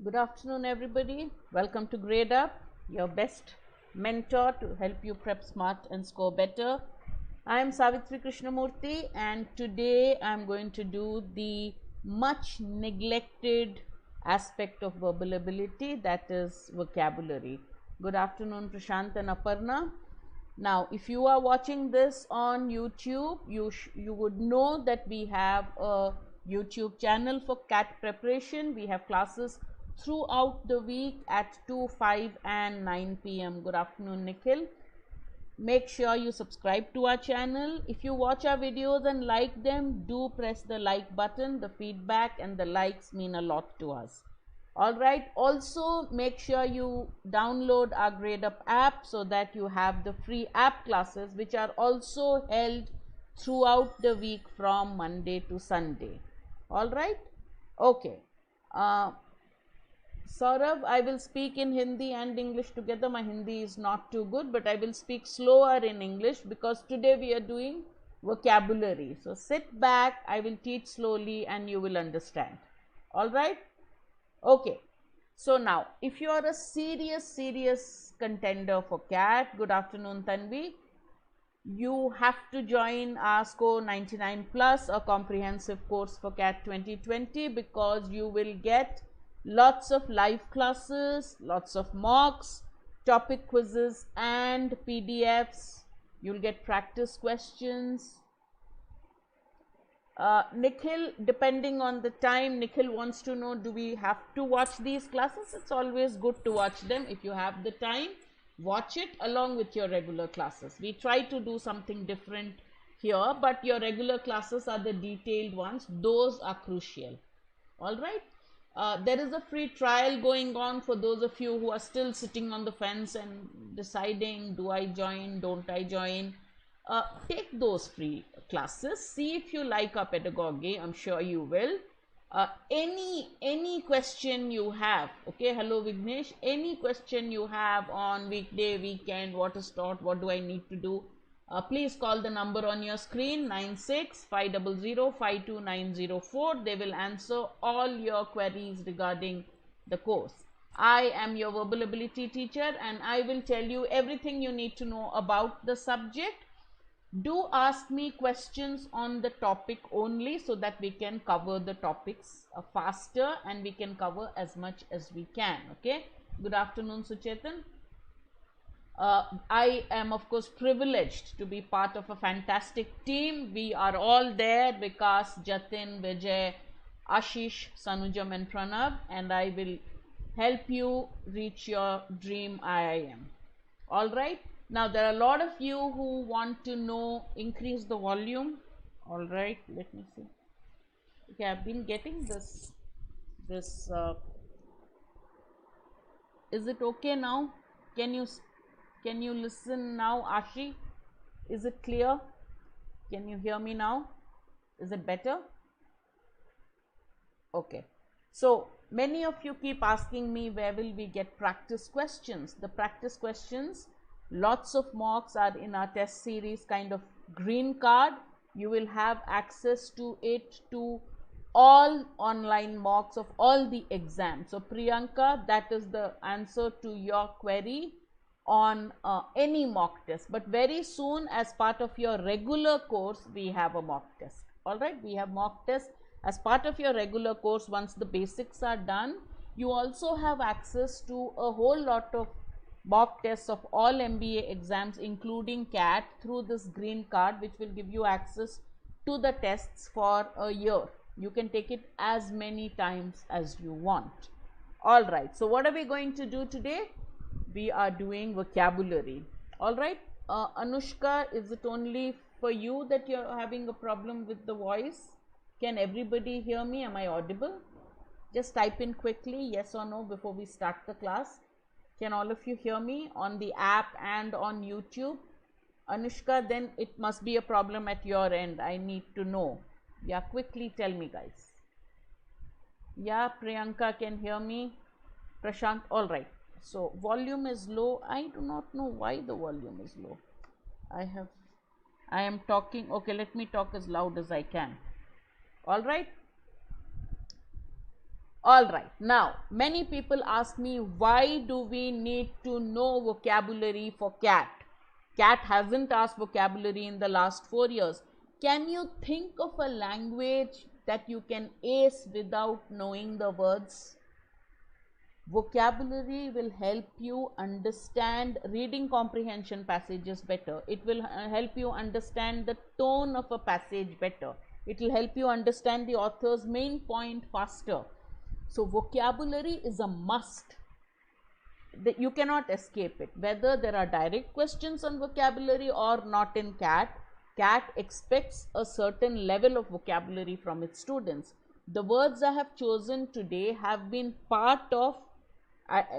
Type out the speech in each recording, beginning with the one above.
Good afternoon, everybody. Welcome to Grade Up, your best mentor to help you prep smart and score better. I am Savitri Krishnamurty, and today I am going to do the much neglected aspect of verbal ability, that is vocabulary. Good afternoon, Prashant and Aparna. Now, if you are watching this on YouTube, you would know that we have a YouTube channel for CAT preparation. We have classes throughout the week at 2, 5 and 9 p.m. Good afternoon, Nikhil. Make sure you subscribe to our channel. If you watch our videos and like them, do press the like button. The feedback and the likes mean a lot to us. Alright, also make sure you download our Grade Up app so that you have the free app classes, which are also held throughout the week from Monday to Sunday. Alright, okay. Saurav, I will speak in Hindi and English together. My Hindi is not too good, but I will speak slower in English because today we are doing vocabulary. So sit back, I will teach slowly and you will understand. Alright. Okay, so now if you are a serious contender for CAT, good afternoon Tanvi, you have to join our Score 99 Plus, a comprehensive course for CAT 2020, because you will get lots of live classes, lots of mocks, topic quizzes and PDFs. You'll get practice questions. Nikhil, depending on the time, Nikhil wants to know, do we have to watch these classes? It's always good to watch them. If you have the time, watch it along with your regular classes. We try to do something different here, but your regular classes are the detailed ones. Those are crucial. All right. There is a free trial going on for those of you who are still sitting on the fence and deciding, do I join, don't I join? Take those free classes, see if you like our pedagogy. I'm sure you will. Any question you have, okay, hello Vignesh, any question you have on weekday, weekend, what is taught, what do I need to do, please call the number on your screen, 96-500-52904. They will answer all your queries regarding the course. I am your verbal ability teacher and I will tell you everything you need to know about the subject. Do ask me questions on the topic only so that we can cover the topics faster and we can cover as much as we can. Okay. Good afternoon, Suchetan. I am of course privileged to be part of a fantastic team. We are all there, Vikas, Jatin, Vijay, Ashish, Sanujam and Pranav, and I will help you reach your dream IIM. All right. Now there are a lot of you who want to know, increase the volume. All right, let me see. Okay, I've been getting this. Is it okay now? Can you listen now, Ashi? Is it clear? Can you hear me now? Is it better? Okay. So many of you keep asking me, where will we get practice questions? The practice questions, lots of mocks are in our test series kind of green card. You will have access to it, to all online mocks of all the exams. So Priyanka, that is the answer to your query on any mock test. But very soon, as part of your regular course, we have a mock test. All right, we have mock tests as part of your regular course. Once the basics are done, you also have access to a whole lot of mock tests of all MBA exams, including CAT, through this green card, which will give you access to the tests for a year. You can take it as many times as you want. All right, so what are we going to do today? We are doing vocabulary. All right, Anushka, is it only for you that you're having a problem with the voice? Can everybody hear me? Am I audible? Just type in quickly yes or no before we start the class. Can all of you hear me on the app and on YouTube? Anushka, then it must be a problem at your end. I need to know. Yeah, quickly tell me, guys. Yeah, Priyanka can hear me. Prashant, all right. So volume is low. I do not know why the volume is low. I am talking. Okay, let me talk as loud as I can. All right. All right, now many people ask me, why do we need to know vocabulary for CAT? CAT hasn't asked vocabulary in the last 4 years. Can you think of a language that you can ace without knowing the words? Vocabulary will help you understand reading comprehension passages better. It will help you understand the tone of a passage better. It will help you understand the author's main point faster. So vocabulary is a must. You cannot escape it. Whether there are direct questions on vocabulary or not in CAT, CAT expects a certain level of vocabulary from its students. The words I have chosen today have been part of,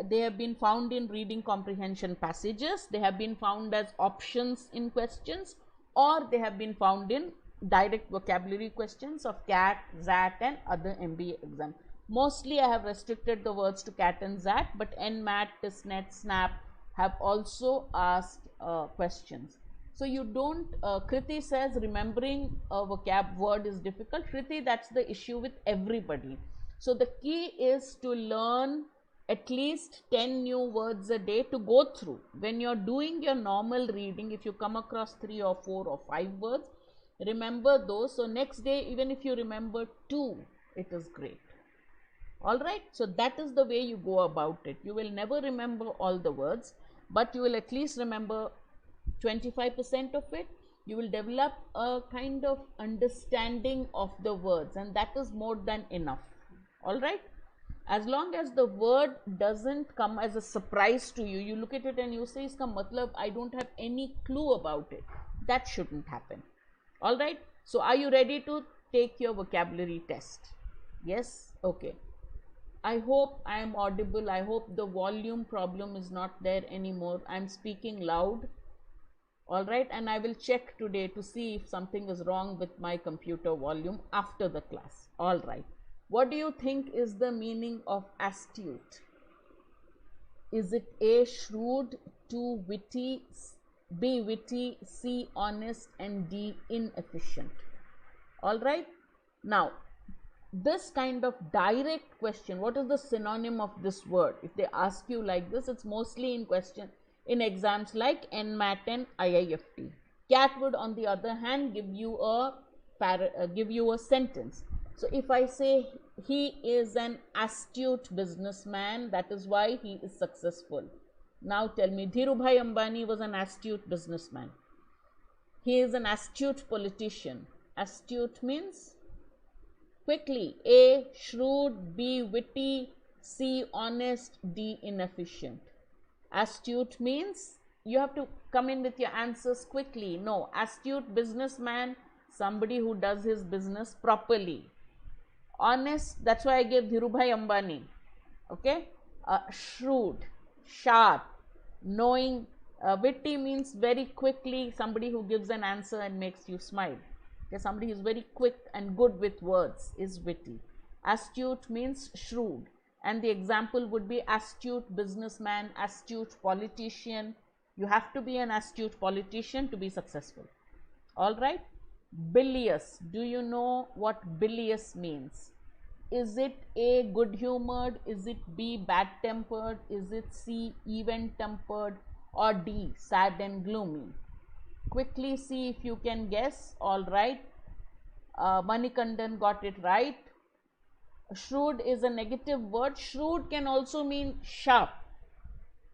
they have been found in reading comprehension passages, they have been found as options in questions, or they have been found in direct vocabulary questions of CAT, XAT and other MBA exams. Mostly I have restricted the words to CAT and XAT, but NMAT, TISNET, SNAP have also asked questions. So you don't, Kriti says remembering a vocab word is difficult. Kriti, that's the issue with everybody. So the key is to learn at least 10 new words a day to go through. When you're doing your normal reading, if you come across 3 or 4 or 5 words, remember those. So next day, even if you remember 2, it is great. All right, so that is the way you go about it. You will never remember all the words, but you will at least remember 25% of it. You will develop a kind of understanding of the words, and that is more than enough. All right, as long as the word doesn't come as a surprise to you, you look at it and you say, iska matlab, I don't have any clue about it. That shouldn't happen. All right, so are you ready to take your vocabulary test? Yes, okay. I hope I am audible. I hope the volume problem is not there anymore. I am speaking loud. All right, and I will check today to see if something is wrong with my computer volume after the class. All right, what do you think is the meaning of astute? Is it A, shrewd, 2, witty, B, witty, C, honest, and D, inefficient? All right, now this kind of direct question, what is the synonym of this word? If they ask you like this, it's mostly in question in exams like NMAT and IIFT. CAT would, on the other hand, give you a sentence. So if I say he is an astute businessman, that is why he is successful. Now tell me, Dhirubhai Ambani was an astute businessman. He is an astute politician. Astute means quickly. A, shrewd, B, witty, C, honest, D, inefficient. Astute means you have to come in with your answers quickly. No, astute businessman, somebody who does his business properly. Honest, that's why I gave Dhirubhai Ambani. Okay, shrewd, sharp, knowing. Witty means very quickly, somebody who gives an answer and makes you smile. Somebody who is very quick and good with words is witty. Astute means shrewd, and the example would be astute businessman, astute politician. You have to be an astute politician to be successful. All right. Bilious, do you know what bilious means? Is it A, good humored? Is it B, bad tempered? Is it C, even tempered? Or D, sad and gloomy? Quickly see if you can guess. All right, Manikandan got it right. Shrewd is a negative word. Shrewd can also mean sharp.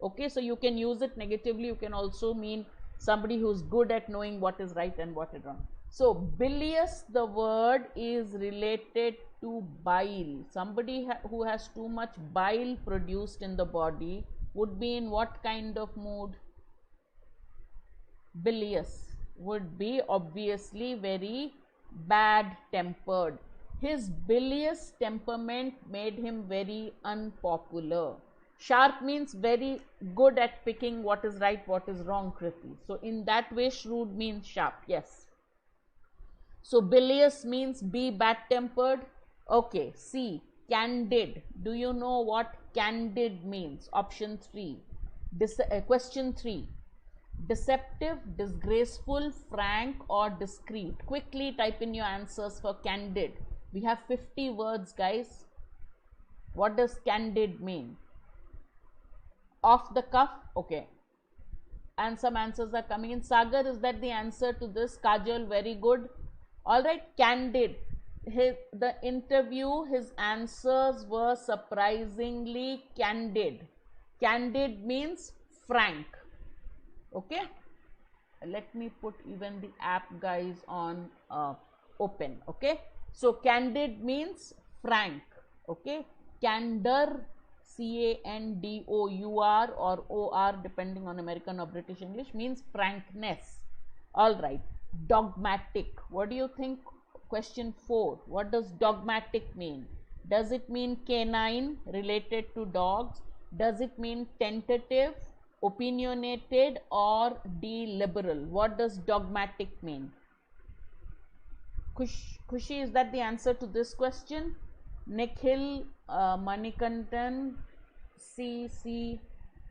Okay, so you can use it negatively. You can also mean somebody who's good at knowing what is right and what is wrong. So bilious, the word is related to bile. Somebody who has too much bile produced in the body would be in what kind of mood? Bilious would be obviously very bad tempered. His bilious temperament made him very unpopular. Sharp means very good at picking what is right, what is wrong, Kriti. So in that way, shrewd means sharp. Yes. So bilious means be bad tempered. Okay. C, candid. Do you know what candid means? Option 3. Question 3. Deceptive, disgraceful, frank, or discreet. Quickly type in your answers for candid. We have 50 words, guys. What does candid mean? Off the cuff, okay. And some answers are coming in. Sagar, is that the answer to this? Kajal, very good. All right, candid. The interview, his answers were surprisingly candid. Candid means frank. Okay, let me put even the app guys on open. Okay, so candid means frank. Okay, candor, CANDOUR or OR depending on American or British English, means frankness. All right, dogmatic. What do you think? Question 4. What does dogmatic mean? Does it mean canine, related to dogs? Does it mean tentative, opinionated, or deliberal? What does dogmatic mean? Khushi, is that the answer to this question? Nikhil, Manikantan, C,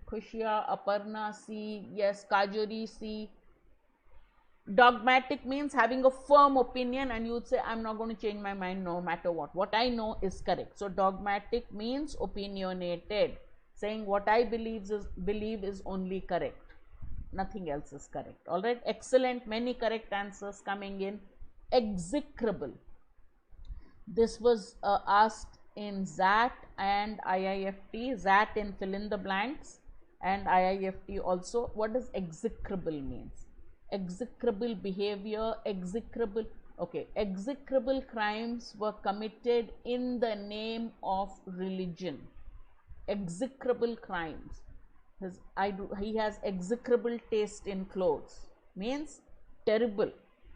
Khushia, Aparna, C, yes, Kajori, C. Dogmatic means having a firm opinion, and you would say, I'm not going to change my mind no matter what. What I know is correct. So dogmatic means opinionated, saying what I believe is only correct. Nothing else is correct. All right, excellent. Many correct answers coming in. Execrable. This was asked in ZAT and IIFT. ZAT in fill in the blanks, and IIFT also. What does execrable means? Execrable behavior, execrable. Okay, execrable crimes were committed in the name of religion. Execrable crimes. He has execrable taste in clothes. Means terrible.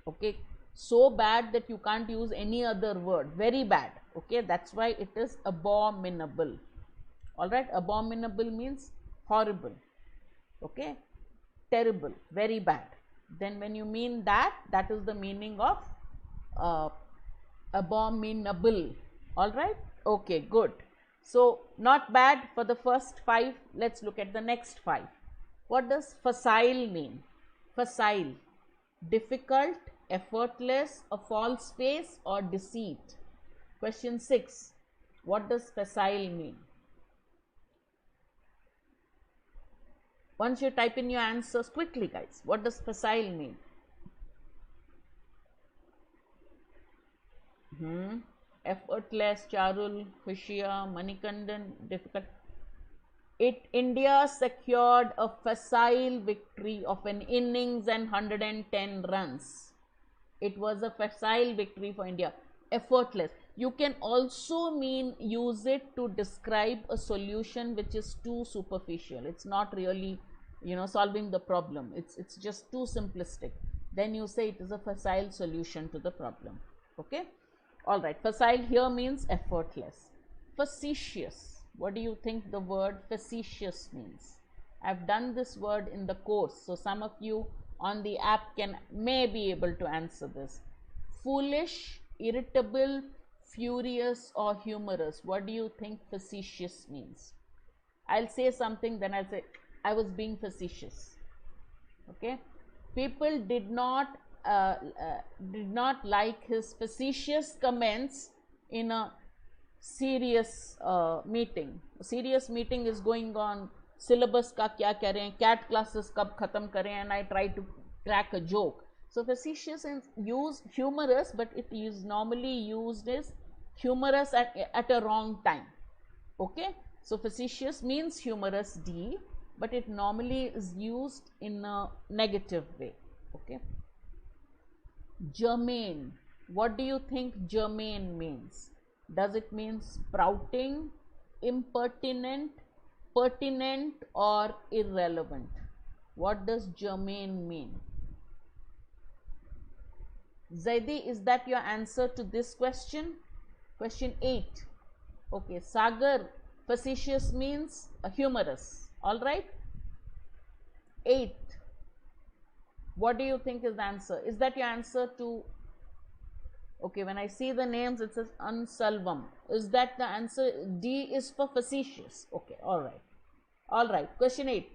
Okay, so bad that you can't use any other word. Very bad. Okay, that's why it is abominable. All right, abominable means horrible. Okay, terrible, very bad. Then when you mean that, that is the meaning of abominable. All right, okay, good. So not bad for the first 5. Let's look at the next 5. What does facile mean? Facile, difficult, effortless, a false face, or deceit. Question 6. What does facile mean? Once you type in your answers quickly, guys. What does facile mean? Effortless, Charul, Khushia, Manikandan, difficult. India secured a facile victory of an innings and 110 runs. It was a facile victory for India. Effortless. You can also use it to describe a solution which is too superficial. It's not really, solving the problem. It's just too simplistic. Then you say it is a facile solution to the problem. Okay. All right. Facile here means effortless. Facetious. What do you think the word facetious means? I've done this word in the course, so some of you on the app may be able to answer this. Foolish, irritable, furious, or humorous. What do you think facetious means? I'll say something, then I'll say I was being facetious. Okay, people did not like his facetious comments in a serious meeting. A serious meeting is going on. Syllabus ka kya kare, cat classes kab khatam kare, and I try to crack a joke. So facetious is used humorous, but it is normally used as humorous at a wrong time. Okay, so facetious means humorous, D, but it normally is used in a negative way. Okay. Germane. What do you think germane means? Does it mean sprouting, impertinent, pertinent, or irrelevant? What does germane mean? Zaidi, is that your answer to this question? Question 8. Okay, Sagar, facetious means humorous. All right. 8. What do you think is the answer? Is that your answer to? Okay, when I see the names, it says Ansalvam. Is that the answer? D is for facetious. Okay, all right. All right. Question 8.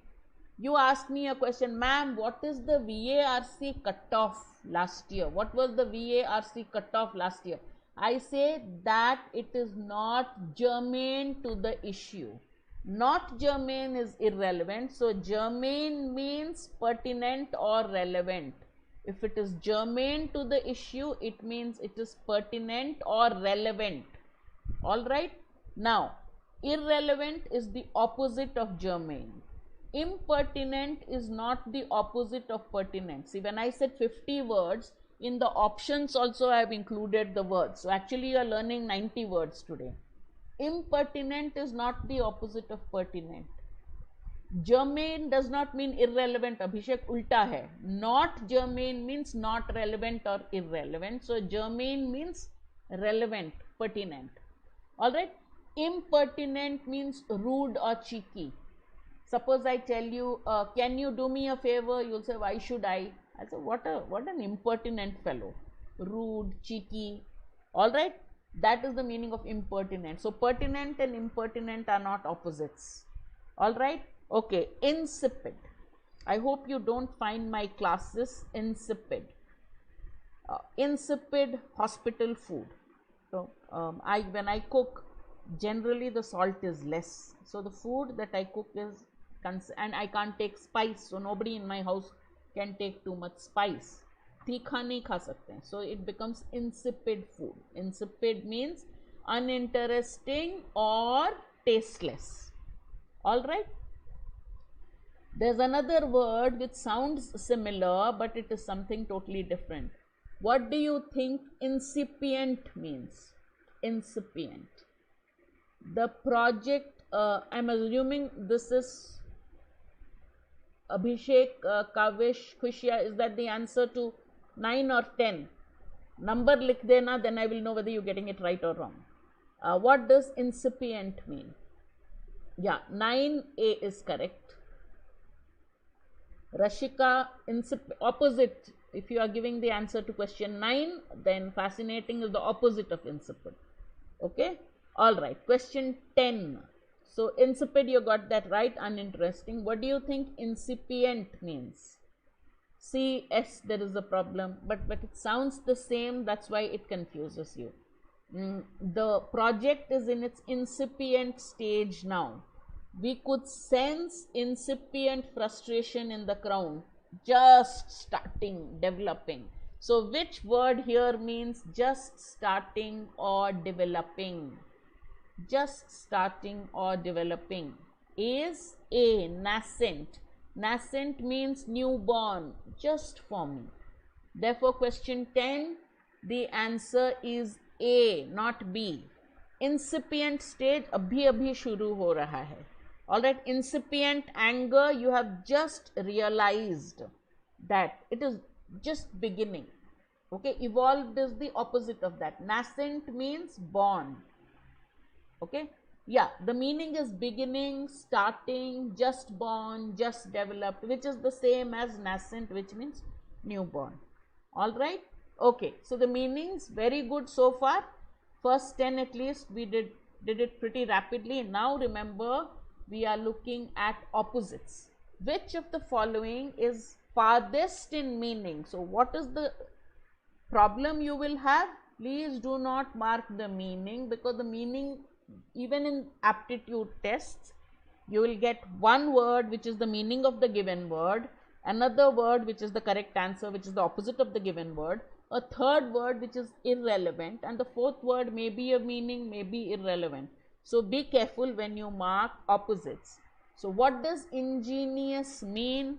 You asked me a question, ma'am, what is the VARC cutoff last year? What was the VARC cutoff last year? I say that it is not germane to the issue. Not germane is irrelevant. So germane means pertinent or relevant. If it is germane to the issue, it means it is pertinent or relevant. All right. Now, irrelevant is the opposite of germane. Impertinent is not the opposite of pertinent. See, when I said 50 words, in the options also I have included the words. So actually you are learning 90 words today. Impertinent is not the opposite of pertinent. Germane does not mean irrelevant. Abhishek, ulta hai. Not germane means not relevant or irrelevant. So germane means relevant, pertinent. Alright. Impertinent means rude or cheeky. Suppose I tell you, can you do me a favor? You'll say, why should I? I say, what an impertinent fellow. Rude, cheeky. Alright. That is the meaning of impertinent. So pertinent and impertinent are not opposites. Alright. Okay. Insipid. I hope you don't find my classes insipid. Insipid hospital food. So when I cook, generally the salt is less. So the food that I cook is, and I can't take spice. So nobody in my house can take too much spice. तीखा नहीं खा सकते हैं. So it becomes insipid food. Insipid means uninteresting or tasteless. All right. There's another word which sounds similar, but it is something totally different. What do you think incipient means? Incipient. The project, I'm assuming this is Abhishek, Kavish, Khushia, is that the answer to 9 or 10? Number likh dena, then I will know whether you're getting it right or wrong. What does incipient mean? Yeah, 9A is correct. Rashika, opposite. If you are giving the answer to question 9, then fascinating is the opposite of insipid. Okay? Alright, question 10. So insipid, you got that right, uninteresting. What do you think incipient means? See, S, there is a problem, but it sounds the same, that's why it confuses you. The project is in its incipient stage now. We could sense incipient frustration in the crowd, just starting, developing. So which word here means just starting or developing? Just starting or developing is A, nascent. Nascent means newborn, just forming. Therefore, question 10, the answer is A, not B. Incipient stage abhi shuru ho raha hai. Alright, incipient anger, you have just realized that it is just beginning. Okay, evolved is the opposite of that. Nascent means born. Okay, yeah, the meaning is beginning, starting, just born, just developed, which is the same as nascent, which means newborn. All right, okay, so the meanings very good so far. First 10 at least we did it pretty rapidly. Now remember, we are looking at opposites. Which of the following is farthest in meaning? So what is the problem you will have? Please do not mark the meaning, because the meaning, even in aptitude tests, you will get one word which is the meaning of the given word, another word which is the correct answer, which is the opposite of the given word, a third word which is irrelevant, and the fourth word may be a meaning, may be irrelevant. So be careful when you mark opposites. So what does ingenious mean?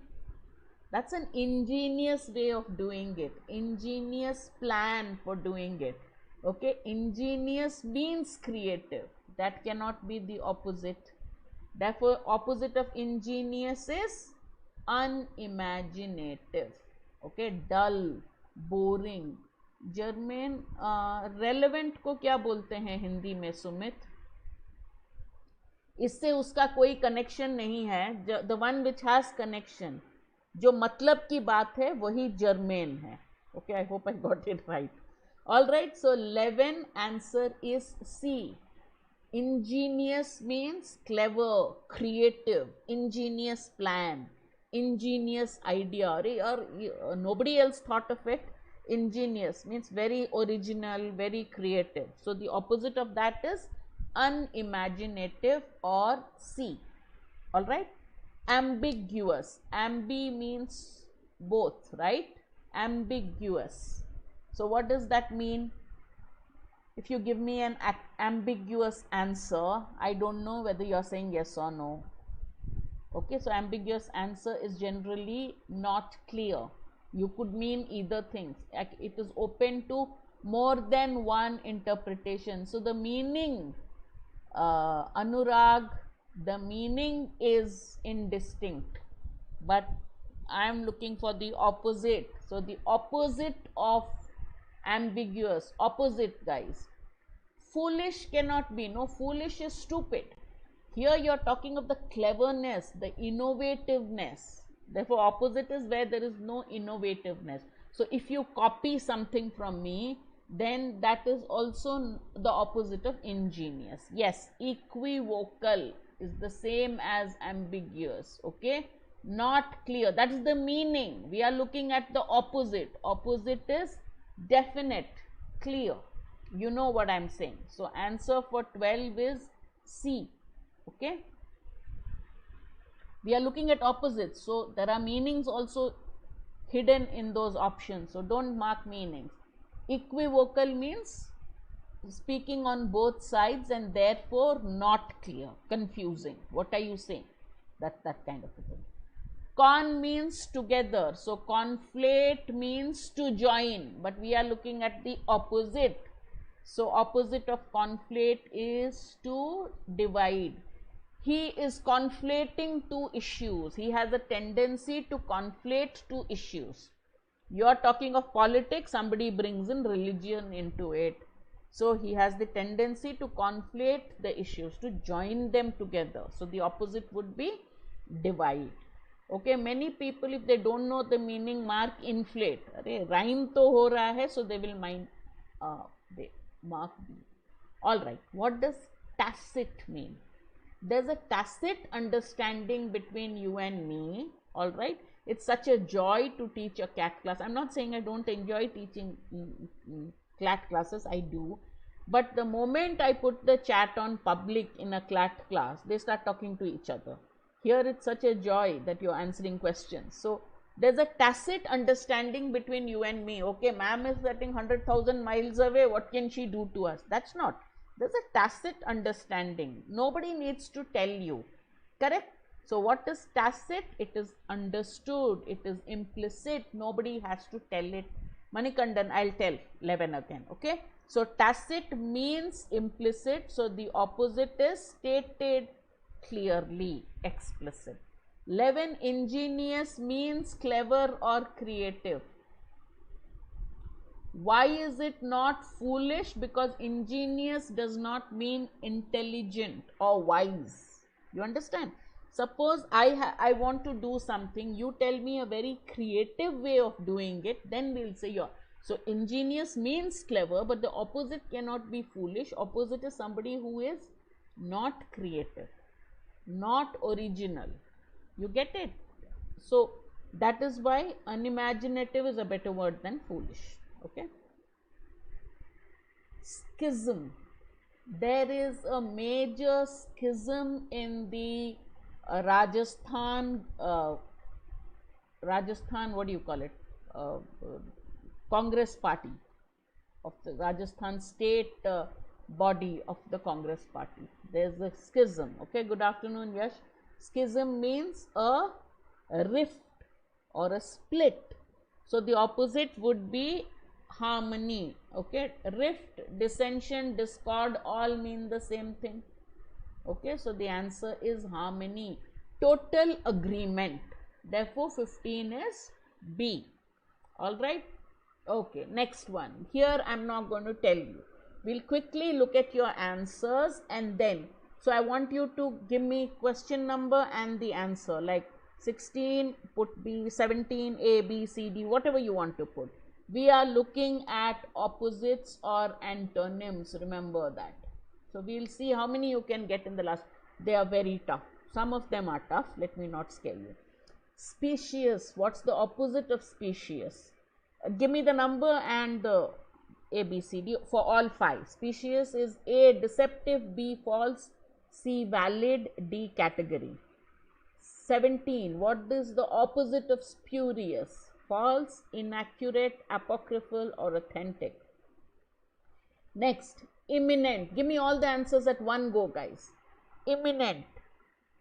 That's an ingenious way of doing it, ingenious plan for doing it. Okay, ingenious means creative. That cannot be the opposite. Therefore, opposite of ingenious is unimaginative. Okay, dull, boring. German, relevant को क्या बोलते हैं हिंदी में सुमित? इससे उसका कोई connection नहीं है. The one which has connection, जो मतलब की बात है वही जर्मेन है. Okay, I hope I got it right. All right, so 11 answer is C. Ingenious means clever, creative, ingenious plan, ingenious idea. Or nobody else thought of it. Ingenious means very original, very creative. So the opposite of that is unimaginative or C. All right. Ambiguous. Ambi means both, right? Ambiguous. So what does that mean? If you give me an ambiguous answer, I don't know whether you are saying yes or no. Okay, so ambiguous answer is generally not clear. You could mean either things. It is open to more than one interpretation. So the meaning, Anurag, the meaning is indistinct, but I am looking for the opposite. So the opposite of ambiguous, opposite, guys. Foolish cannot be. No, foolish is stupid. Here you are talking of the cleverness, the innovativeness. Therefore, opposite is where there is no innovativeness. So if you copy something from me, then that is also the opposite of ingenious. Yes, equivocal is the same as ambiguous. Okay, not clear. That is the meaning. We are looking at the opposite. Opposite is definite, clear. You know what I am saying. So answer for 12 is C. Okay, we are looking at opposites, so there are meanings also hidden in those options, so don't mark meanings. Equivocal means speaking on both sides and therefore not clear, confusing. What are you saying? That kind of a thing. Con means together, so conflate means to join, but we are looking at the opposite. So opposite of conflate is to divide. He is conflating two issues. He has a tendency to conflate two issues. You are talking of politics, somebody brings in religion into it. So he has the tendency to conflate the issues, to join them together. So the opposite would be divide. Okay, many people, if they don't know the meaning, mark inflate. Rhyme to ho raha hai, so they will mind, they mark B. All right, what does tacit mean? There's a tacit understanding between you and me. All right, it's such a joy to teach a CAT class. I'm not saying I don't enjoy teaching CLAT classes, I do, but the moment I put the chat on public in a CLAT class, they start talking to each other. Here it's such a joy that you're answering questions. So there's a tacit understanding between you and me. Okay, ma'am is sitting 100,000 miles away, what can she do to us? That's not. There's a tacit understanding. Nobody needs to tell you. Correct? So what is tacit? It is understood. It is implicit. Nobody has to tell it. Manikandan, I'll tell 11 again. Okay? So tacit means implicit. So the opposite is stated clearly, explicit. 11, ingenious means clever or creative. Why is it not foolish? Because ingenious does not mean intelligent or wise. You understand? Suppose I want to do something, you tell me a very creative way of doing it, then we'll say you're. So ingenious means clever, but the opposite cannot be foolish. Opposite is somebody who is not creative, not original. You get it? So that is why unimaginative is a better word than foolish. Okay. Schism. There is a major schism in the Rajasthan, what do you call it? Congress party of the Rajasthan state body of the Congress party. There's a schism. Okay, good afternoon, Yash. Schism means a rift or a split. So the opposite would be harmony. Okay, rift, dissension, discord all mean the same thing. Okay, so the answer is harmony, total agreement. Therefore 15 is B. All right. Okay, next one. Here I'm not going to tell you. We'll quickly look at your answers and then, so I want you to give me question number and the answer, like 16 put B, 17 A, B, C, D, whatever you want to put. We are looking at opposites or antonyms, remember that. So we'll see how many you can get in the last. They are very tough. Some of them are tough. Let me not scare you. Specious. What's the opposite of specious? Give me the number and the ABCD for all 5. Specious is A, deceptive, B, false, C, valid, D, category. 17. What is the opposite of spurious? False, inaccurate, apocryphal, or authentic? Next, imminent. Give me all the answers at one go, guys. Imminent.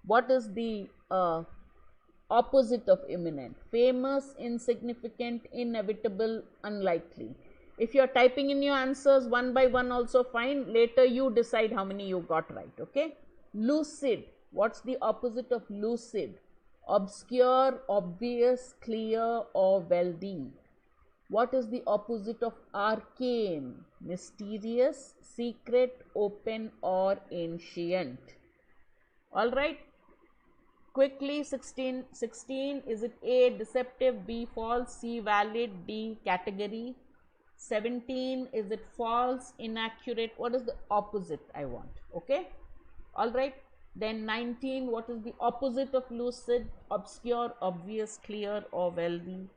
What is the opposite of imminent? Famous, insignificant, inevitable, unlikely. If you are typing in your answers one by one also fine. Later you decide how many you got right. Okay. Lucid. What's the opposite of lucid? Obscure, obvious, clear, or wealthy. What is the opposite of arcane? Mysterious, secret, open, or ancient. All right. Quickly, 16. Is it A, deceptive, B, false, C, valid, D, category? 17. Is it false, inaccurate? What is the opposite I want? Okay. All right. Then 19. What is the opposite of lucid? Obscure, obvious, clear, or wealthy.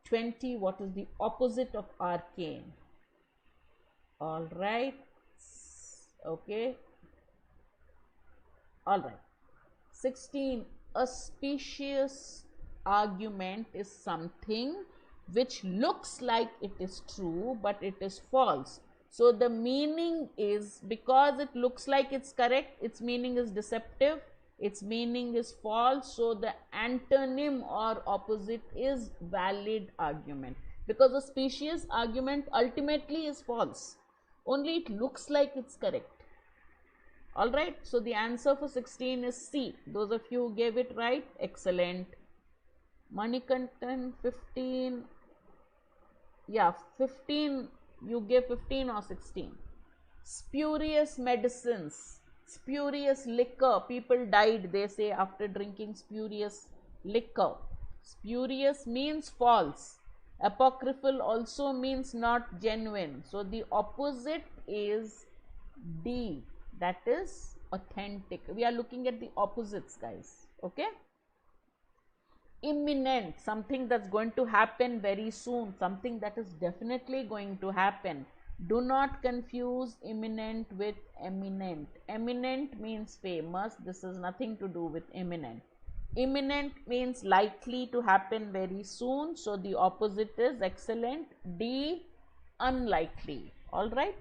20. What is the opposite of arcane? All right. Okay. All right. 16. A specious argument is something which looks like it is true but it is false. So the meaning is, because it looks like it's correct, its meaning is deceptive, its meaning is false. So the antonym or opposite is valid argument, because a specious argument ultimately is false, only it looks like it's correct. All right. So the answer for 16 is C. Those of you who gave it right, excellent. Manikantan, 15. Yeah, 15. You gave 15 or 16. Spurious medicines, spurious liquor. People died, they say, after drinking spurious liquor. Spurious means false. Apocryphal also means not genuine. So the opposite is D. That is authentic. We are looking at the opposites, guys. Okay. Imminent, something that's going to happen very soon, something that is definitely going to happen. Do not confuse imminent with eminent. Eminent means famous. This has nothing to do with imminent. Imminent means likely to happen very soon. So the opposite is excellent. D, unlikely. All right.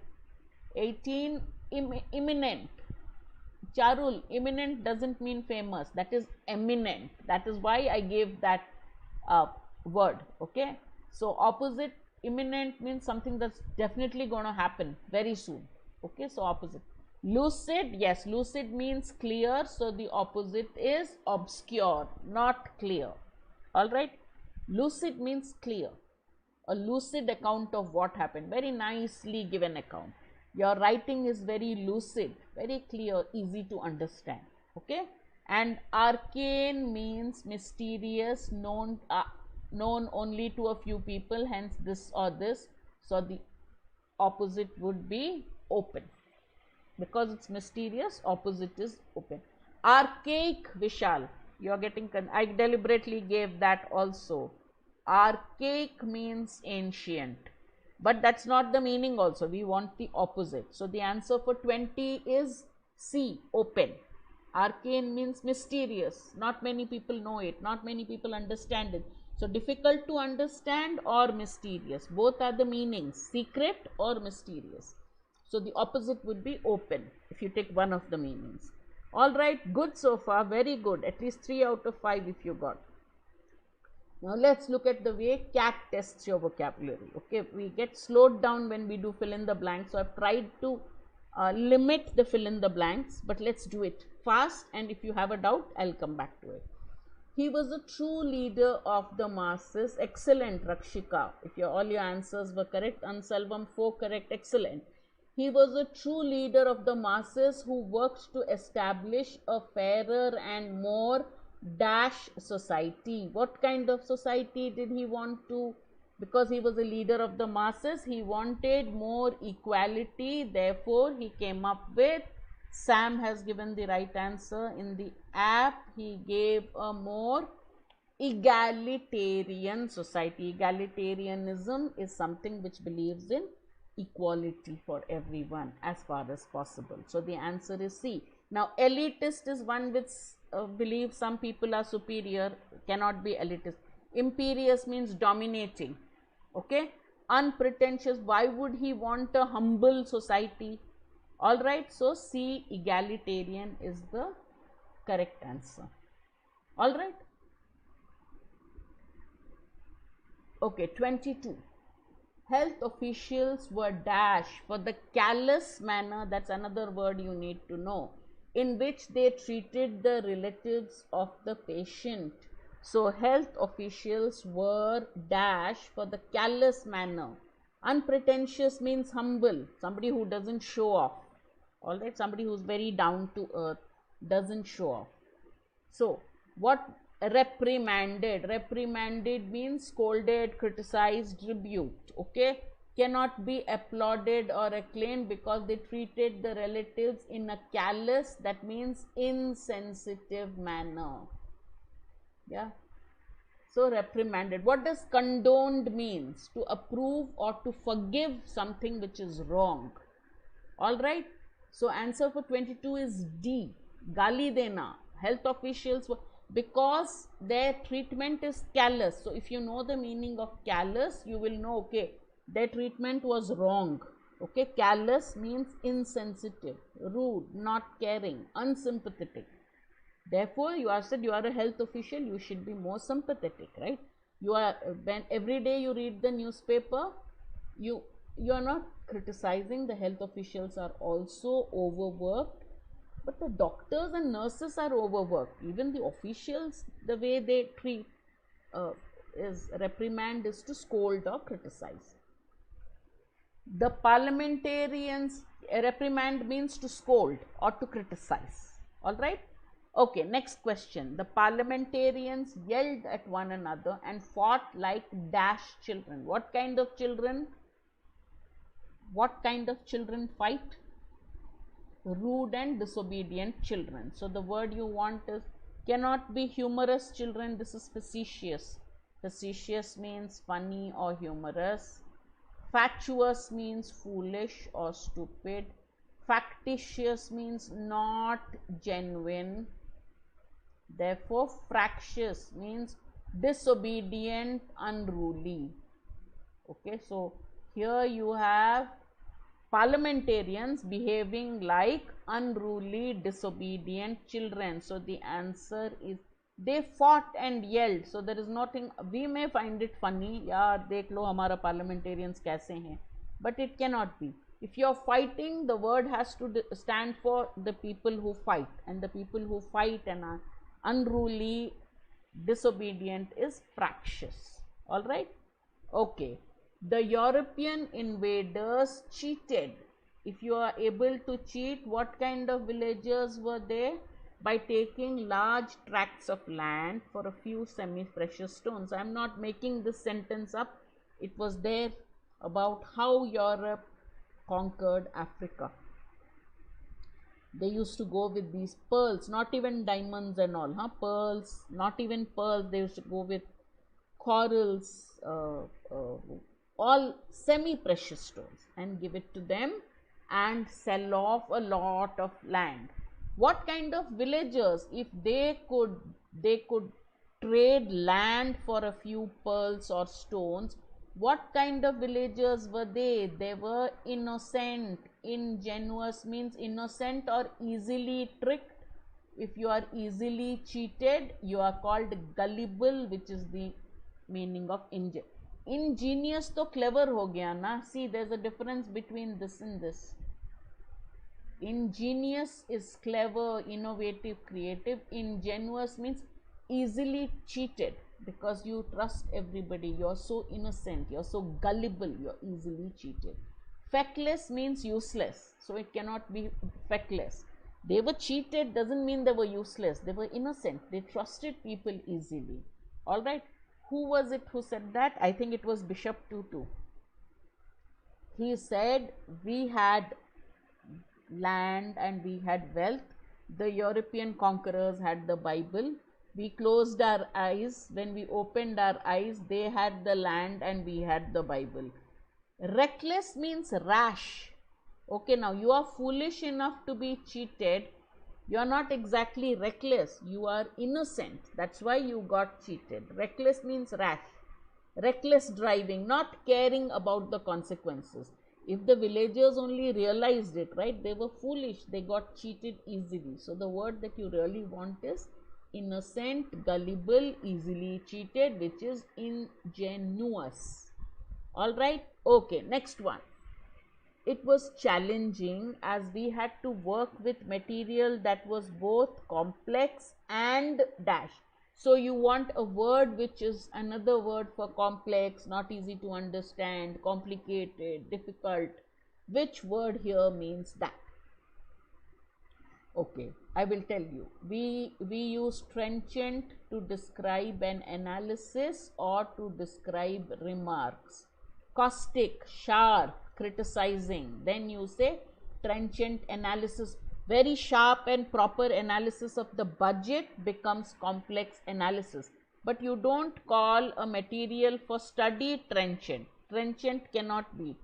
18. Imminent. Charul, imminent doesn't mean famous. That is eminent. That is why I gave that word. Okay. So opposite, imminent means something that's definitely going to happen very soon. Okay. So opposite. Lucid, yes, lucid means clear. So the opposite is obscure, not clear. All right. Lucid means clear. A lucid account of what happened. Very nicely given account. Your writing is very lucid, very clear, easy to understand. Okay. And arcane means mysterious, known only to a few people, hence this or this. So the opposite would be open. Because it's mysterious, opposite is open. Archaic, Vishal, you are getting, I deliberately gave that also. Archaic means ancient. But that's not the meaning also. We want the opposite. So the answer for 20 is C, open. Arcane means mysterious. Not many people know it. Not many people understand it. So difficult to understand or mysterious. Both are the meanings, secret or mysterious. So the opposite would be open if you take one of the meanings. All right, good so far. Very good. At least 3 out of 5 if you got. Now let's look at the way CAT tests your vocabulary. Okay, we get slowed down when we do fill in the blanks. So I've tried to limit the fill in the blanks, but let's do it fast. And if you have a doubt, I'll come back to it. He was a true leader of the masses. Excellent, Rakshika. If all your answers were correct, Anselvam 4 correct, excellent. He was a true leader of the masses who worked to establish a fairer and more dash society. What kind of society did he want to? Because he was a leader of the masses, he wanted more equality. Therefore, he came up with, Sam has given the right answer in the app, he gave a more egalitarian society. Egalitarianism is something which believes in equality for everyone as far as possible. So the answer is C. Now elitist is one which believes some people are superior, cannot be elitist. Imperious means dominating. Okay. Unpretentious, why would he want a humble society? All right, so C, egalitarian is the correct answer. All right. Okay, 22. Health officials were dash for the callous manner, that's another word you need to know, in which they treated the relatives of the patient. So health officials were dash for the callous manner. Unpretentious means humble, somebody who doesn't show off. All right, somebody who's very down to earth, doesn't show off. So what reprimanded? Reprimanded means scolded, criticized, rebuked. Okay, cannot be applauded or acclaimed because they treated the relatives in a callous, that means insensitive manner. Yeah. So reprimanded. What does condoned means? To approve or to forgive something which is wrong. All right. So answer for 22 is D. Gali dena. Health officials were, because their treatment is callous. So if you know the meaning of callous, you will know, okay, their treatment was wrong. Okay, callous means insensitive, rude, not caring, unsympathetic. Therefore, you are said you are a health official, you should be more sympathetic, right? You are, when every day you read the newspaper, you are not criticizing the health officials are also overworked, but the doctors and nurses are overworked. Even the officials, the way they treat is reprimand is to scold or criticize. The parliamentarians, reprimand means to scold or to criticize. All right. Okay, next question. The parliamentarians yelled at one another and fought like dash children. What kind of children? What kind of children fight? Rude and disobedient children. So the word you want is, cannot be humorous children. This is facetious. Facetious means funny or humorous. Fatuous means foolish or stupid. Factitious means not genuine. Therefore, fractious means disobedient, unruly. Okay, so here you have parliamentarians behaving like unruly, disobedient children. So the answer is, they fought and yelled. So there is nothing, we may find it funny, yaar dekh lo hamara parliamentarians kaise hain, but it cannot be. If you are fighting, the word has to stand for the people who fight, and the people who fight and are unruly, disobedient is fractious. All right. Okay. The European invaders cheated. If you are able to cheat, what kind of villagers were they? By taking large tracts of land for a few semi-precious stones. I am not making this sentence up. It was there about how Europe conquered Africa. They used to go with these pearls, not even diamonds and all, pearls, not even pearls. They used to go with corals, all semi-precious stones, and give it to them and sell off a lot of land. What kind of villagers? If they could trade land for a few pearls or stones, what kind of villagers were they? They were innocent. Ingenuous means innocent or easily tricked. If you are easily cheated, you are called gullible, which is the meaning of ingenious. तो clever हो गया ना. See, there's a difference between this and this. Ingenious is clever, innovative, creative. Ingenuous means easily cheated, because you trust everybody, you're so innocent, you're so gullible, you're easily cheated. Feckless means useless, so it cannot be feckless. They were cheated doesn't mean they were useless, they were innocent, they trusted people easily. All right, who was it who said that? I think it was Bishop Tutu. He said, we had land and we had wealth. The European conquerors had the Bible. We closed our eyes. When we opened our eyes, they had the land and we had the Bible. Reckless means rash. Okay, now you are foolish enough to be cheated. You are not exactly reckless, you are innocent. That's why you got cheated. Reckless means rash. Reckless driving, not caring about the consequences. If the villagers only realized it, right, they were foolish, they got cheated easily. So the word that you really want is innocent, gullible, easily cheated, which is ingenuous. All right, okay, next one. It was challenging as we had to work with material that was both complex and dash. So you want a word which is another word for complex, not easy to understand, complicated, difficult. Which word here means that? Okay, I will tell you. We use trenchant to describe an analysis or to describe remarks. Caustic, sharp, criticizing. Then you say trenchant analysis. Very sharp and proper analysis of the budget becomes complex analysis. But you don't call a material for study trenchant. Trenchant cannot be.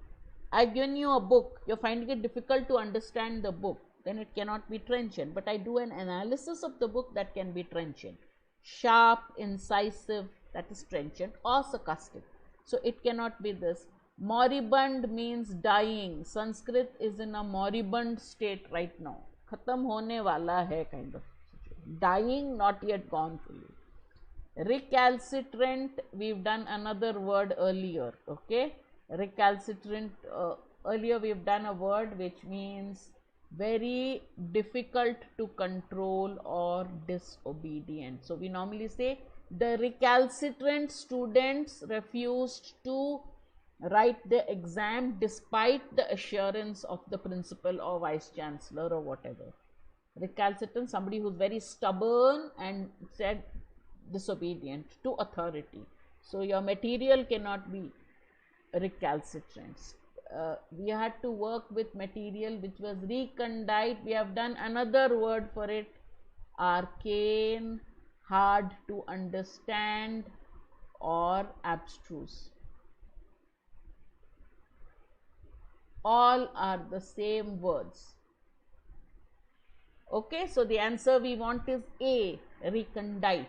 I've given you a book. You're finding it difficult to understand the book. Then it cannot be trenchant. But I do an analysis of the book, that can be trenchant. Sharp, incisive, that is trenchant, or sarcastic. So it cannot be this. Moribund means dying. Sanskrit is in a moribund state right now. Khatam hone wala hai kind of. Dying, not yet gone fully. Recalcitrant, we've done another word earlier. Okay. Recalcitrant, earlier we've done a word which means very difficult to control or disobedient. So we normally say the recalcitrant students refused to write the exam despite the assurance of the principal or vice chancellor or whatever. Recalcitrant, somebody who's very stubborn and said disobedient to authority. So your material cannot be recalcitrant. We had to work with material which was recondite. We have done another word for it, arcane, hard to understand, or abstruse. All are the same words. Okay, so the answer we want is A, recondite.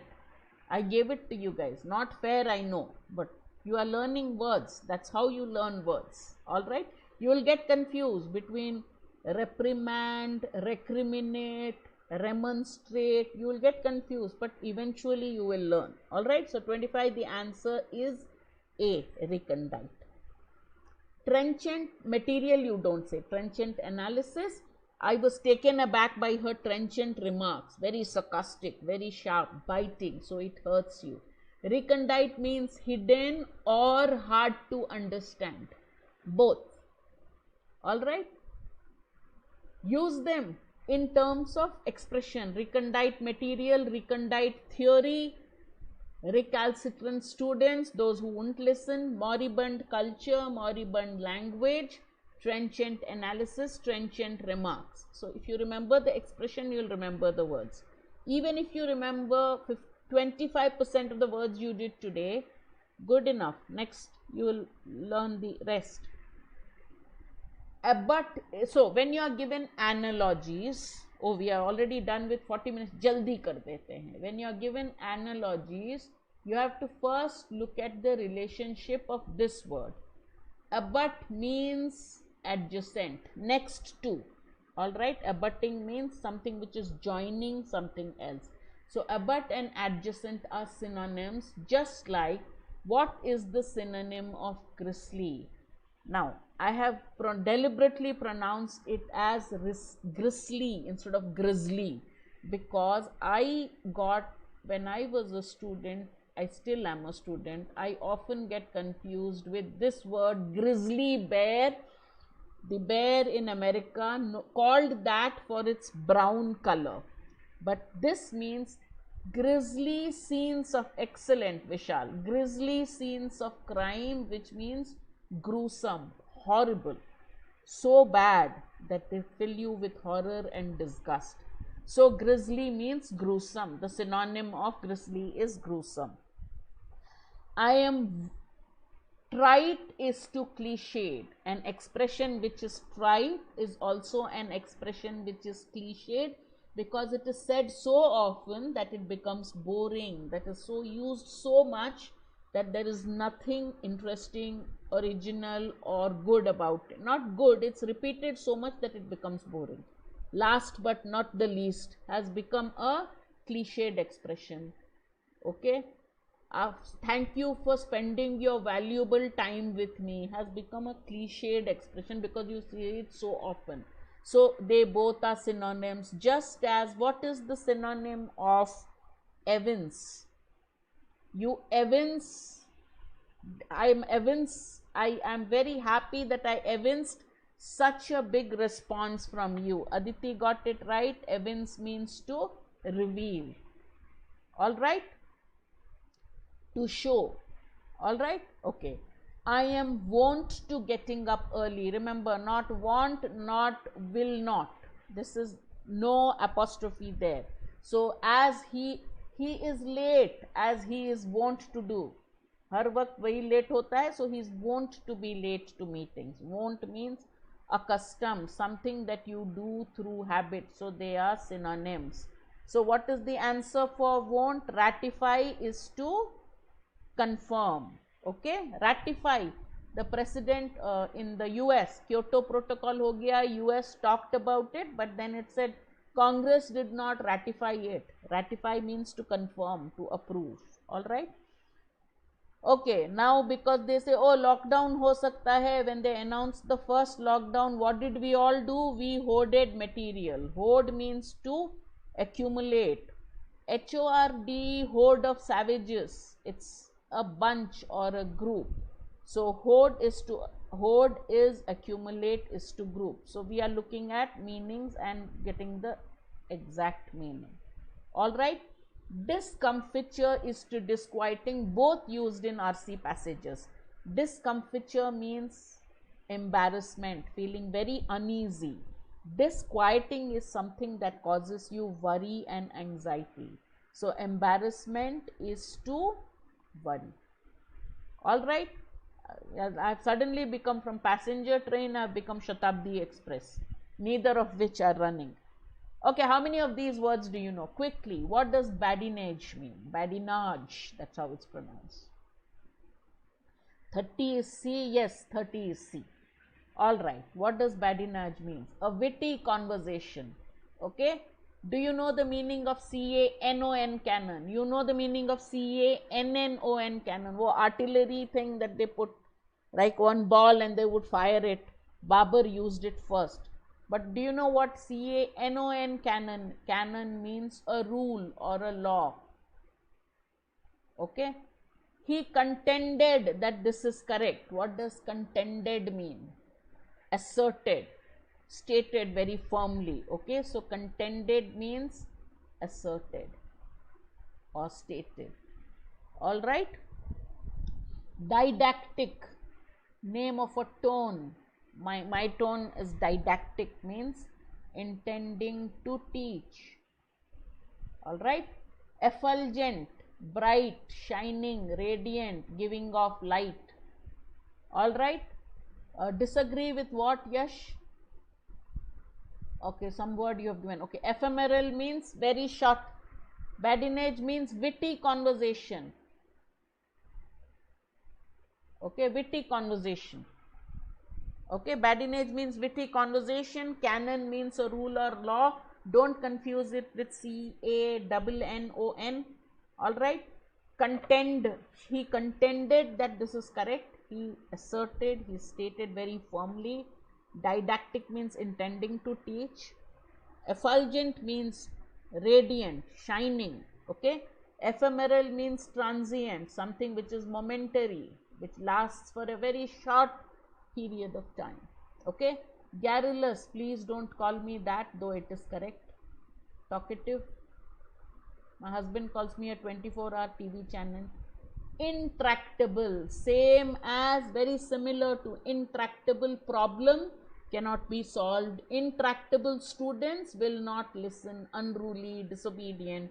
I gave it to you guys. Not fair, I know, but you are learning words. That's how you learn words. All right. You will get confused between reprimand, recriminate, remonstrate. You will get confused, but eventually you will learn. All right. So 25, the answer is A, recondite. Trenchant material, you don't say. Trenchant analysis. I was taken aback by her trenchant remarks. Very sarcastic, very sharp, biting, so it hurts you. Recondite means hidden or hard to understand. Both. All right. Use them in terms of expression. Recondite material, recondite theory, recalcitrant students, those who won't listen, moribund culture, moribund language, trenchant analysis, trenchant remarks. So if you remember the expression, you'll remember the words. Even if you remember 25% of the words you did today, good enough. Next, you will learn the rest. But so when you are given analogies, oh, we are already done with 40 minutes. Jaldi kar dete hain. When you are given analogies, you have to first look at the relationship of this word. Abut means adjacent, next to. All right, abutting means something which is joining something else. So abut and adjacent are synonyms, just like what is the synonym of grisly? Now, I have deliberately pronounced it as grisly instead of grizzly, because I got, when I was a student, I still am a student, I often get confused with this word grizzly bear. The bear in America called that for its brown color. But this means grisly scenes of excellent, Vishal. Grisly scenes of crime, which means gruesome, horrible, so bad that they fill you with horror and disgust. So grisly means gruesome. The synonym of grisly is gruesome. I am trite is to cliched. An expression which is trite is also an expression which is cliched, because it is said so often that it becomes boring, that is so used so much that there is nothing interesting, original or good about it. Not good, it's repeated so much that it becomes boring. Last but not the least has become a cliched expression. Okay, thank you for spending your valuable time with me has become a cliched expression because you see it so often. So they both are synonyms. Just as, what is the synonym of evince? You evince. I am very happy that I evinced such a big response from you. Aditi got it right. Evince means to reveal. All right, to show. All right, okay. I am wont to getting up early. Remember, not want, not will not. This is no apostrophe there. So as he is late, as he is wont to do. हर वक्त वही late होता है, so he is wont to be late to meetings. Wont means accustomed, something that you do through habit. So they are synonyms. So what is the answer for wont? Ratify is to confirm. Okay, ratify. The president in the US, Kyoto Protocol ho gaya, US talked about it, but then it said Congress did not ratify it. Ratify means to confirm, to approve. All right. Okay, now because they say, oh, lockdown ho sakta hai, when they announced the first lockdown, what did we all do? We hoarded material. Hoard means to accumulate. HORD, horde of savages. It's a bunch or a group. So hoard is accumulate, is to group. So we are looking at meanings and getting the exact meaning. All right. Discomfiture is to disquieting, both used in RC passages. Discomfiture means embarrassment, feeling very uneasy. Disquieting is something that causes you worry and anxiety. So embarrassment is to worry. All right. I've suddenly become, from passenger train I've become Shatabdi Express, neither of which are running. Okay, how many of these words do you know? Quickly, what does badinage mean? Badinage, that's how it's pronounced. 30 is C, yes, 30 is C. All right, what does badinage mean? A witty conversation. Okay, do you know the meaning of CANON, cannon? You know the meaning of CANNON, cannon? Wo artillery thing that they put like one ball and they would fire it. Babur used it first. But do you know what CANON, cannon? Canon means a rule or a law. Okay. He contended that this is correct. What does contended mean? Asserted, stated very firmly. Okay. So contended means asserted or stated. All right. Didactic, name of a tone. My tone is didactic, means intending to teach. All right. Effulgent, bright, shining, radiant, giving off light. All right. Disagree with what, Yash? Okay, some word you have given. Okay, ephemeral means very short. Badinage means witty conversation. Okay, witty conversation. Okay, badinage means witty conversation. Canon means a rule or law. Don't confuse it with CANNON. All right. Contend, he contended that this is correct. He asserted, he stated very firmly. Didactic means intending to teach. Effulgent means radiant, shining. Okay. Ephemeral means transient, something which is momentary, which lasts for a very short period of time. Okay. Garrulous, please don't call me that, though it is correct. Talkative, my husband calls me a 24-hour TV channel. Intractable, same as, very similar to intractable, problem. cannot be solved. Intractable students will not listen, unruly, disobedient.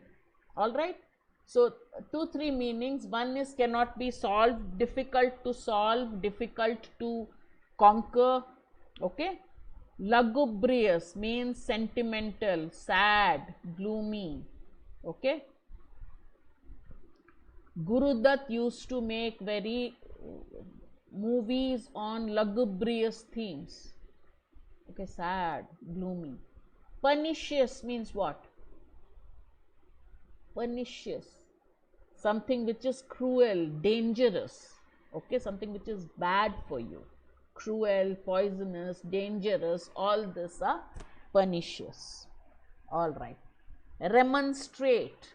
All right. So 2-3 meanings. One is cannot be solved, difficult to solve, difficult to conquer. Okay. Lugubrious means sentimental, sad, gloomy. Okay. Gurudutt used to make very movies on lugubrious themes. Okay, sad, gloomy. Pernicious means what? Pernicious. Something which is cruel, dangerous. Okay, something which is bad for you. Cruel, poisonous, dangerous, all this are pernicious. All right. Remonstrate.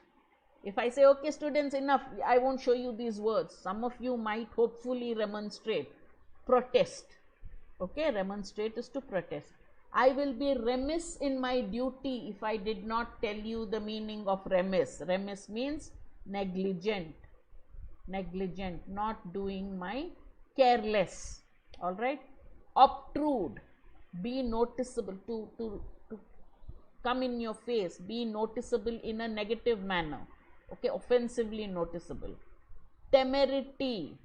If I say, okay, students, enough, I won't show you these words. Some of you might hopefully remonstrate. Protest. Okay, remonstrate is to protest. I will be remiss in my duty if I did not tell you the meaning of remiss. Remiss means negligent. Negligent, not doing my careless. All right. Obtrude, be noticeable, to come in your face, be noticeable in a negative manner. Okay, offensively noticeable. Temerity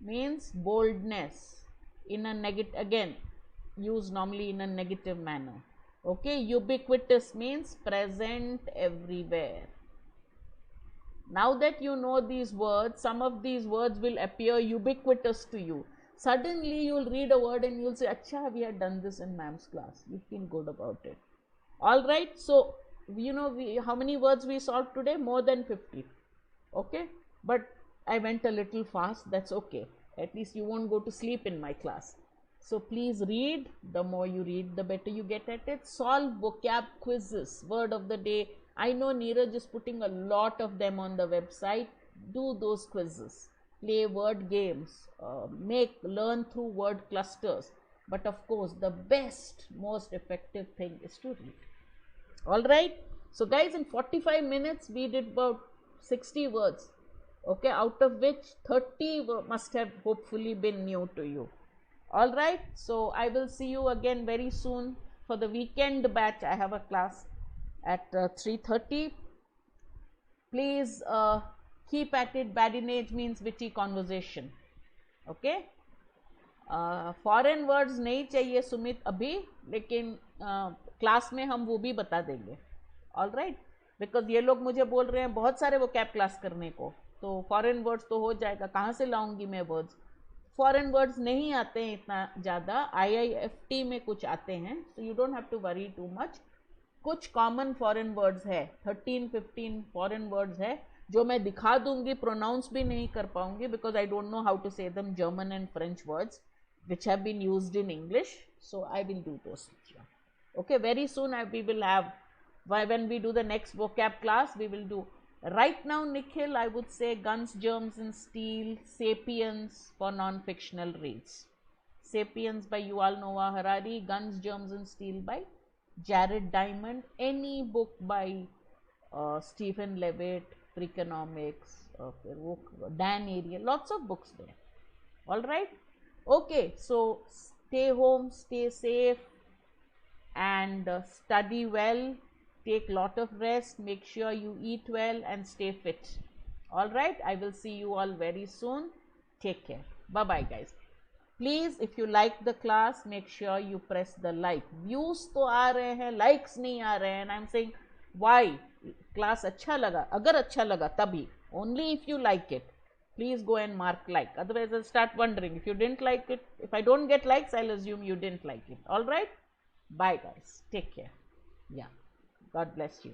means boldness in a negative, again used normally in a negative manner. Okay, ubiquitous means present everywhere. Now that you know these words, some of these words will appear ubiquitous to you. Suddenly you will read a word and you will say, Acha, we had done this in ma'am's class. You feel good about it. All right. So, you know, how many words we solved today? More than 50. Okay. But I went a little fast. That's okay. At least you won't go to sleep in my class. So, please read. The more you read, the better you get at it. Solve vocab quizzes. Word of the day. I know Neeraj is putting a lot of them on the website. Do those quizzes. Play word games. Learn through word clusters. But of course, the best, most effective thing is to read. All right. So guys, in 45 minutes, we did about 60 words. Okay. Out of which 30 must have hopefully been new to you. All right. So I will see you again very soon for the weekend batch. I have a class at 3:30. Please keep at it. Badinage means witty conversation. Okay. Foreign words नहीं चाहिए सुमित अभी, लेकिन class में हम वो भी बता देंगे. All right. बिकॉज ये लोग मुझे बोल रहे हैं बहुत सारे वो कैब क्लास करने को, तो फॉरेन वर्ड्स तो हो जाएगा. कहाँ से लाऊंगी मैं वर्ड्स? फॉरेन वर्ड्स नहीं आते हैं इतना ज़्यादा. IIFT में कुछ आते हैं, so you don't have to worry too much. कुछ कॉमन फॉरेन वर्ड्स है, 13-15 फॉरेन वर्ड्स है जो मैं दिखा दूंगी. प्रोनाउंस भी नहीं कर पाऊंगी because I don't know how to say them. German and French words which have been used in English, so I will do those. Okay, very soon we will have, when we do the next vocab class, we will do. Right now, Nikhil, I would say Guns, Germs and Steel, Sapiens for non-fictional reads. Sapiens by Yuval Noah Harari, Guns, Germs and Steel by Jared Diamond, any book by Stephen Levitt, Freakonomics, Dan Ariely, lots of books there. All right. Okay, so stay home, stay safe, and study well. Take lot of rest. Make sure you eat well and stay fit. All right, I will see you all very soon. Take care. Bye bye, guys. Please, if you like the class, make sure you press the like. Views तो आ रहे हैं, likes नहीं आ रहे हैं. And I'm saying, why? Class अच्छा लगा. अगर अच्छा लगा तभी. Only if you like it. Please go and mark like. Otherwise, I'll start wondering. If you didn't like it, if I don't get likes, I'll assume you didn't like it. All right? Bye, guys. Take care. Yeah. God bless you.